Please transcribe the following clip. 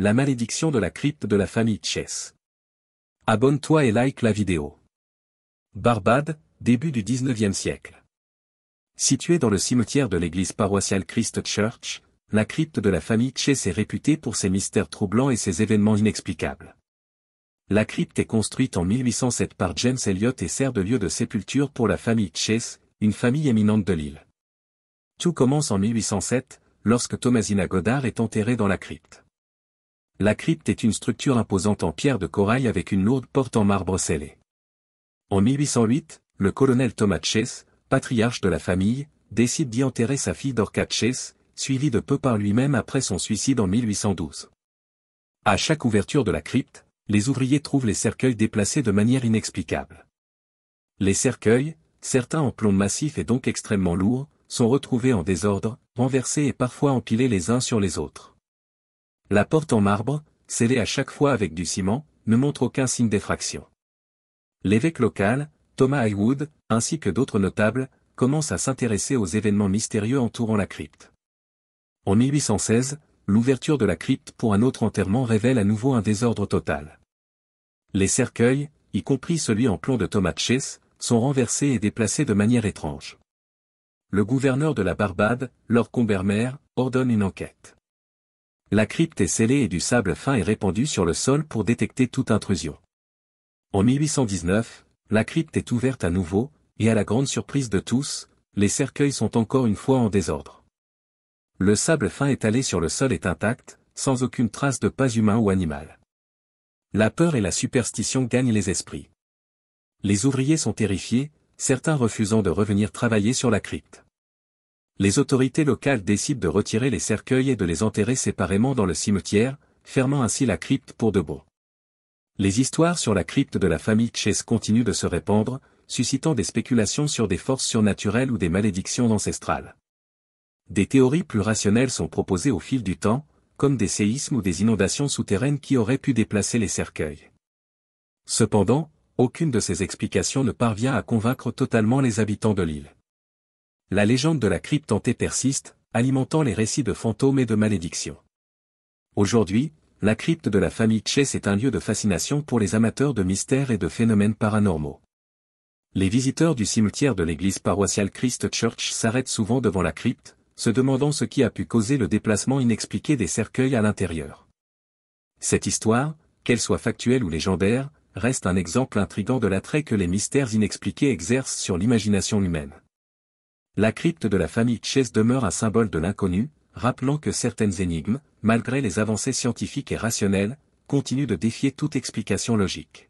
La malédiction de la crypte de la famille Chase. Abonne-toi et like la vidéo. Barbade, début du 19e siècle. Située dans le cimetière de l'église paroissiale Christ Church, la crypte de la famille Chase est réputée pour ses mystères troublants et ses événements inexplicables. La crypte est construite en 1807 par James Elliott et sert de lieu de sépulture pour la famille Chase, une famille éminente de l'île. Tout commence en 1807, lorsque Thomasina Goddard est enterrée dans la crypte. La crypte est une structure imposante en pierre de corail avec une lourde porte en marbre scellé. En 1808, le colonel Thomas Chase, patriarche de la famille, décide d'y enterrer sa fille Dorcas Chase, suivie de peu par lui-même après son suicide en 1812. À chaque ouverture de la crypte, les ouvriers trouvent les cercueils déplacés de manière inexplicable. Les cercueils, certains en plomb massif et donc extrêmement lourds, sont retrouvés en désordre, renversés et parfois empilés les uns sur les autres. La porte en marbre, scellée à chaque fois avec du ciment, ne montre aucun signe d'effraction. L'évêque local, Thomas Haywood, ainsi que d'autres notables, commencent à s'intéresser aux événements mystérieux entourant la crypte. En 1816, l'ouverture de la crypte pour un autre enterrement révèle à nouveau un désordre total. Les cercueils, y compris celui en plomb de Thomas Chase, sont renversés et déplacés de manière étrange. Le gouverneur de la Barbade, Lord Combermere, ordonne une enquête. La crypte est scellée et du sable fin est répandu sur le sol pour détecter toute intrusion. En 1819, la crypte est ouverte à nouveau, et à la grande surprise de tous, les cercueils sont encore une fois en désordre. Le sable fin étalé sur le sol est intact, sans aucune trace de pas humain ou animal. La peur et la superstition gagnent les esprits. Les ouvriers sont terrifiés, certains refusant de revenir travailler sur la crypte. Les autorités locales décident de retirer les cercueils et de les enterrer séparément dans le cimetière, fermant ainsi la crypte pour de bon. Les histoires sur la crypte de la famille Chase continuent de se répandre, suscitant des spéculations sur des forces surnaturelles ou des malédictions ancestrales. Des théories plus rationnelles sont proposées au fil du temps, comme des séismes ou des inondations souterraines qui auraient pu déplacer les cercueils. Cependant, aucune de ces explications ne parvient à convaincre totalement les habitants de l'île. La légende de la crypte hantée persiste, alimentant les récits de fantômes et de malédictions. Aujourd'hui, la crypte de la famille Chase est un lieu de fascination pour les amateurs de mystères et de phénomènes paranormaux. Les visiteurs du cimetière de l'église paroissiale Christ Church s'arrêtent souvent devant la crypte, se demandant ce qui a pu causer le déplacement inexpliqué des cercueils à l'intérieur. Cette histoire, qu'elle soit factuelle ou légendaire, reste un exemple intrigant de l'attrait que les mystères inexpliqués exercent sur l'imagination humaine. La crypte de la famille Chase demeure un symbole de l'inconnu, rappelant que certaines énigmes, malgré les avancées scientifiques et rationnelles, continuent de défier toute explication logique.